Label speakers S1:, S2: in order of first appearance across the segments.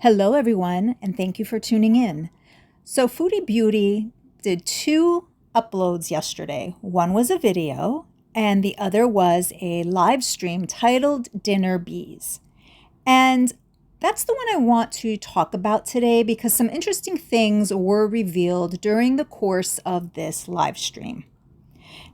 S1: Hello, everyone, and thank you for tuning in. So, Foodie Beauty did two uploads yesterday. One was a video, and the other was a live stream titled Dinner Bees. And that's the one I want to talk about today because some interesting things were revealed during the course of this live stream.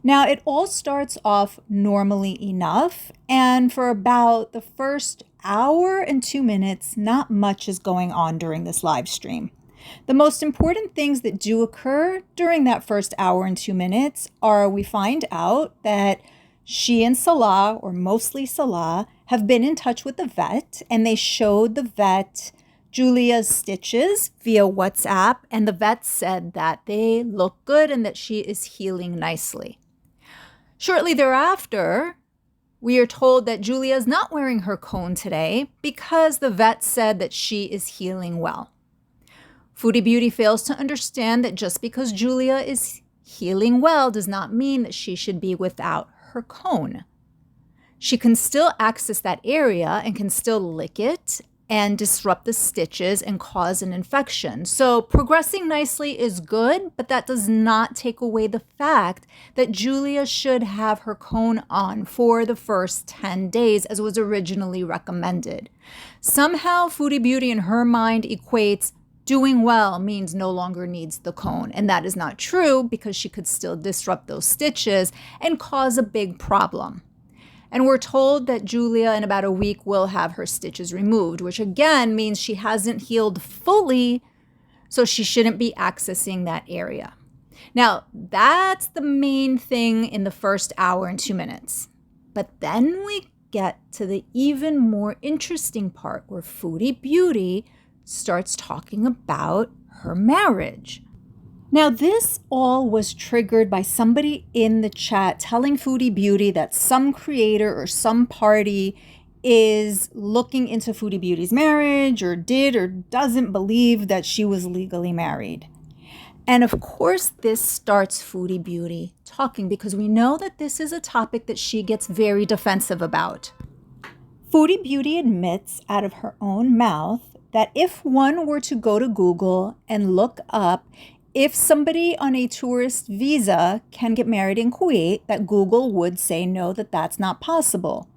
S1: Now, it all starts off normally enough, and for about the first hour and 2 minutes, not much is going on during this live stream. The most important things that do occur during that first hour and 2 minutes are we find out that she and Salah, or mostly Salah, have been in touch with the vet, and they showed the vet Julia's stitches via WhatsApp, and the vet said that they look good and that she is healing nicely. Shortly thereafter, we are told that Julia is not wearing her cone today because the vet said that she is healing well. Foodie Beauty fails to understand that just because Julia is healing well does not mean that she should be without her cone. She can still access that area and can still lick it and disrupt the stitches and cause an infection. So progressing nicely is good, but that does not take away the fact that Julia should have her cone on for the first 10 days as was originally recommended. Somehow Foodie Beauty in her mind equates doing well means no longer needs the cone, and that is not true because she could still disrupt those stitches and cause a big problem. And we're told that Julia in about a week will have her stitches removed, which again means she hasn't healed fully, so she shouldn't be accessing that area. Now, that's the main thing in the first hour and 2 minutes. But then we get to the even more interesting part where Foodie Beauty starts talking about her marriage. Now, this all was triggered by somebody in the chat telling Foodie Beauty that some creator or some party is looking into Foodie Beauty's marriage or did or doesn't believe that she was legally married. And of course, this starts Foodie Beauty talking because we know that this is a topic that she gets very defensive about. Foodie Beauty admits out of her own mouth that if one were to go to Google and look up if somebody on a tourist visa can get married in Kuwait, that Google would say no, that that's not possible.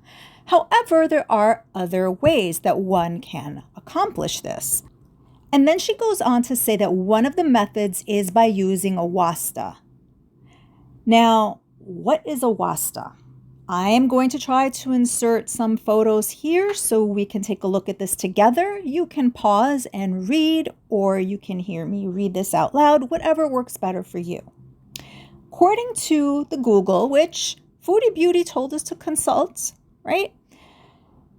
S1: However, there are other ways that one can accomplish this. And then she goes on to say that one of the methods is by using a Wasta. Now, what is a Wasta? I am going to try to insert some photos here so we can take a look at this together. You can pause and read, or you can hear me read this out loud, whatever works better for you. According to the Google, which Foodie Beauty told us to consult, right?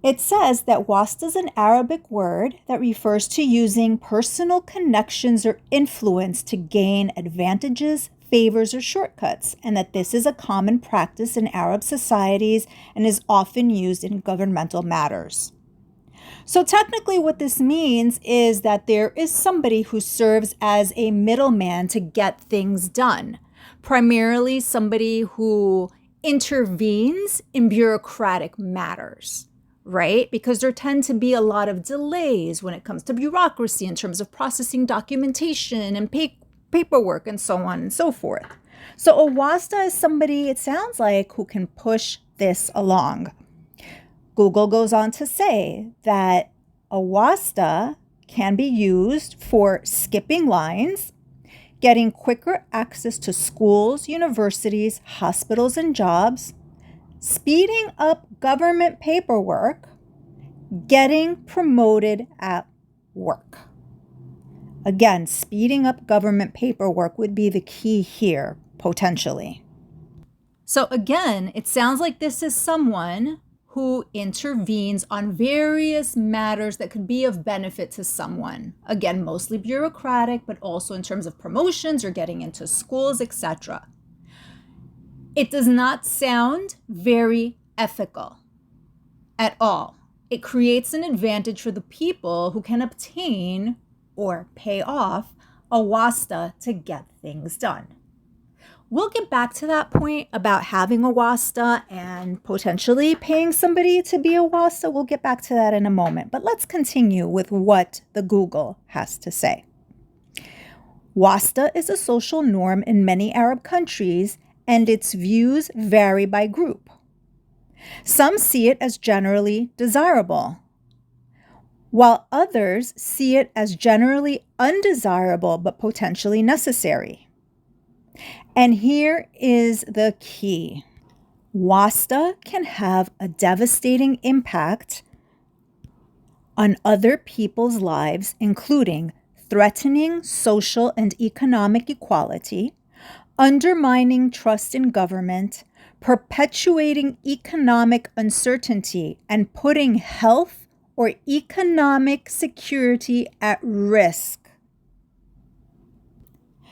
S1: It says that Wasta is an Arabic word that refers to using personal connections or influence to gain advantages, favors, or shortcuts, and that this is a common practice in Arab societies and is often used in governmental matters. So technically what this means is that there is somebody who serves as a middleman to get things done, primarily somebody who intervenes in bureaucratic matters, right? Because there tend to be a lot of delays when it comes to bureaucracy in terms of processing documentation and paperwork and so on and so forth. So a Wasta is somebody, it sounds like, who can push this along. Google goes on to say that a Wasta can be used for skipping lines, getting quicker access to schools, universities, hospitals, and jobs, speeding up government paperwork, getting promoted at work. Again, speeding up government paperwork would be the key here, potentially. So again, it sounds like this is someone who intervenes on various matters that could be of benefit to someone. Again, mostly bureaucratic, but also in terms of promotions or getting into schools, etc. It does not sound very ethical at all. It creates an advantage for the people who can obtain or pay off a Wasta to get things done. We'll get back to that point about having a Wasta and potentially paying somebody to be a Wasta. We'll get back to that in a moment. But let's continue with what the Google has to say. Wasta is a social norm in many Arab countries, and its views vary by group. Some see it as generally desirable, while others see it as generally undesirable but potentially necessary. And here is the key. Wasta can have a devastating impact on other people's lives, including threatening social and economic equality, undermining trust in government, perpetuating economic uncertainty, and putting health or economic security at risk.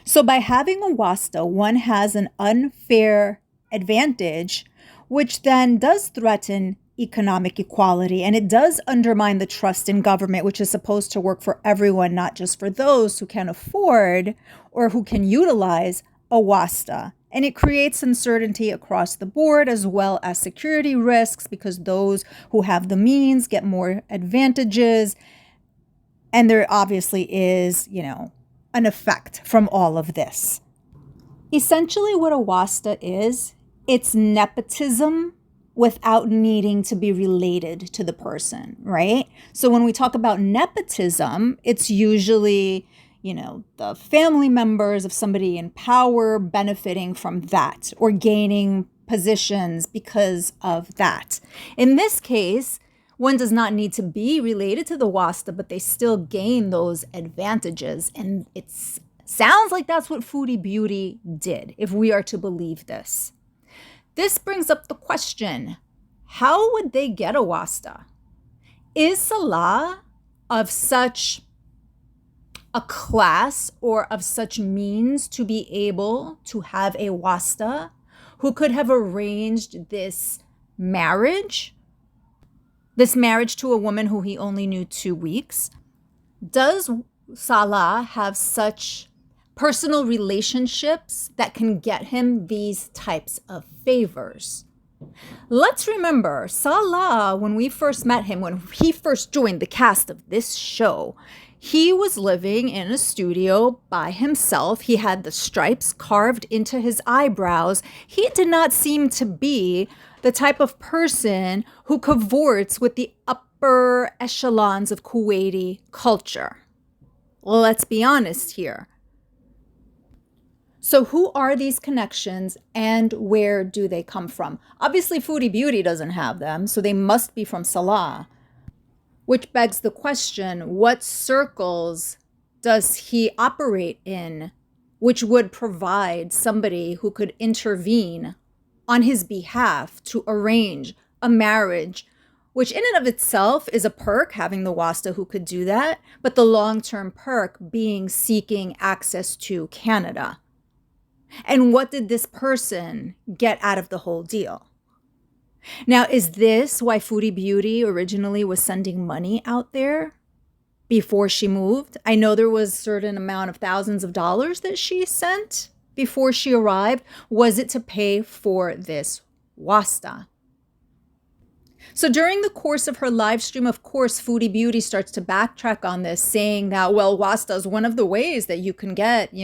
S1: So by having a Wasta, one has an unfair advantage, which then does threaten economic equality, and it does undermine the trust in government, which is supposed to work for everyone, not just for those who can afford or who can utilize a Wasta. And it creates uncertainty across the board, as well as security risks, because those who have the means get more advantages. And there obviously is, an effect from all of this. Essentially, what a Wasta is, it's nepotism without needing to be related to the person, right? So when we talk about nepotism, it's usually, the family members of somebody in power benefiting from that or gaining positions because of that. In this case, one does not need to be related to the Wasta, but they still gain those advantages. And it sounds like that's what Foodie Beauty did, if we are to believe this. This brings up the question, how would they get a Wasta? Is Salah of such a class or of such means to be able to have a Wasta who could have arranged this marriage to a woman who he only knew 2 weeks? Does Salah have such personal relationships that can get him these types of favors? Let's remember, Salah, when we first met him, when he first joined the cast of this show, he was living in a studio by himself. He had the stripes carved into his eyebrows. He did not seem to be the type of person who cavorts with the upper echelons of Kuwaiti culture. Let's be honest here. So who are these connections and where do they come from? Obviously, Foodie Beauty doesn't have them, so they must be from Salah. Which begs the question, what circles does he operate in, which would provide somebody who could intervene on his behalf to arrange a marriage, which in and of itself is a perk, having the Wasta who could do that, but the long-term perk being seeking access to Canada. And what did this person get out of the whole deal? Now, is this why Foodie Beauty originally was sending money out there before she moved? I know there was a certain amount of thousands of dollars that she sent before she arrived. Was it to pay for this Wasta? So during the course of her live stream, of course, Foodie Beauty starts to backtrack on this, saying that, well, Wasta is one of the ways that you can get,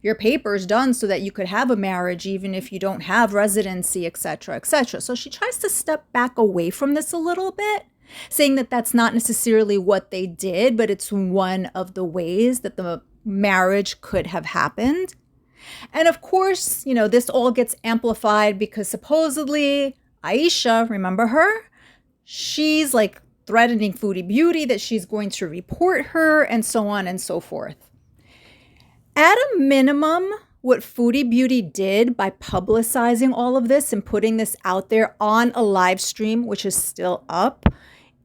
S1: your papers done so that you could have a marriage even if you don't have residency, etc., etc. So she tries to step back away from this a little bit, saying that that's not necessarily what they did, but it's one of the ways that the marriage could have happened. And of course, this all gets amplified because supposedly Aisha, remember her? She's like threatening Foodie Beauty that she's going to report her and so on and so forth. At a minimum, what Foodie Beauty did by publicizing all of this and putting this out there on a live stream, which is still up,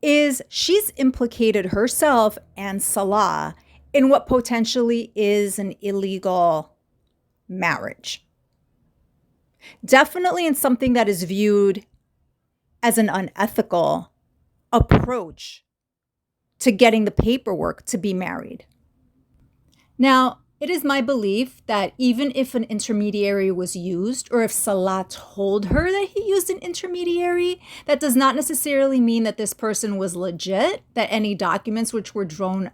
S1: is she's implicated herself and Salah in what potentially is an illegal marriage. Definitely in something that is viewed as an unethical approach to getting the paperwork to be married. Now, It is my belief that even if an intermediary was used, or if Salah told her that he used an intermediary, that does not necessarily mean that this person was legit, that any documents which were drawn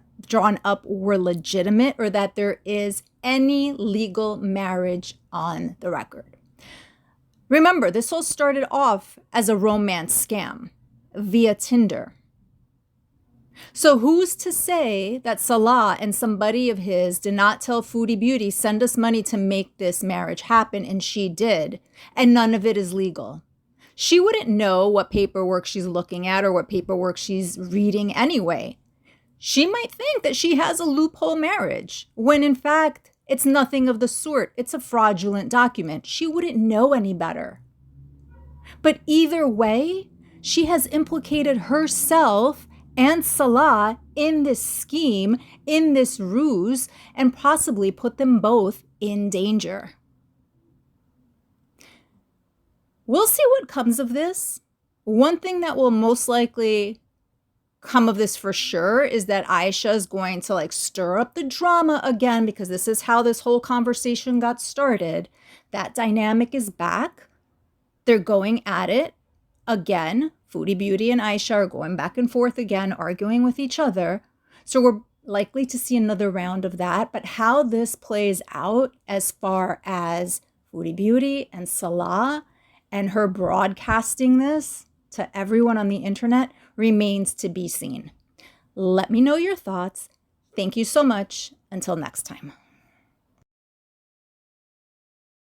S1: up were legitimate, or that there is any legal marriage on the record. Remember, this all started off as a romance scam via Tinder. So who's to say that Salah and somebody of his did not tell Foodie Beauty, send us money to make this marriage happen, and she did, and none of it is legal? She wouldn't know what paperwork she's looking at or what paperwork she's reading anyway. She might think that she has a loophole marriage, when in fact, it's nothing of the sort. It's a fraudulent document. She wouldn't know any better. But either way, she has implicated herself and Salah in this scheme, in this ruse, and possibly put them both in danger. We'll see what comes of this. One thing that will most likely come of this for sure is that Aisha is going to stir up the drama again, because this is how this whole conversation got started. That dynamic is back. They're going at it again. Foodie Beauty and Aisha are going back and forth again, arguing with each other. So we're likely to see another round of that. But how this plays out as far as Foodie Beauty and Salah and her broadcasting this to everyone on the internet remains to be seen. Let me know your thoughts. Thank you so much. Until next time.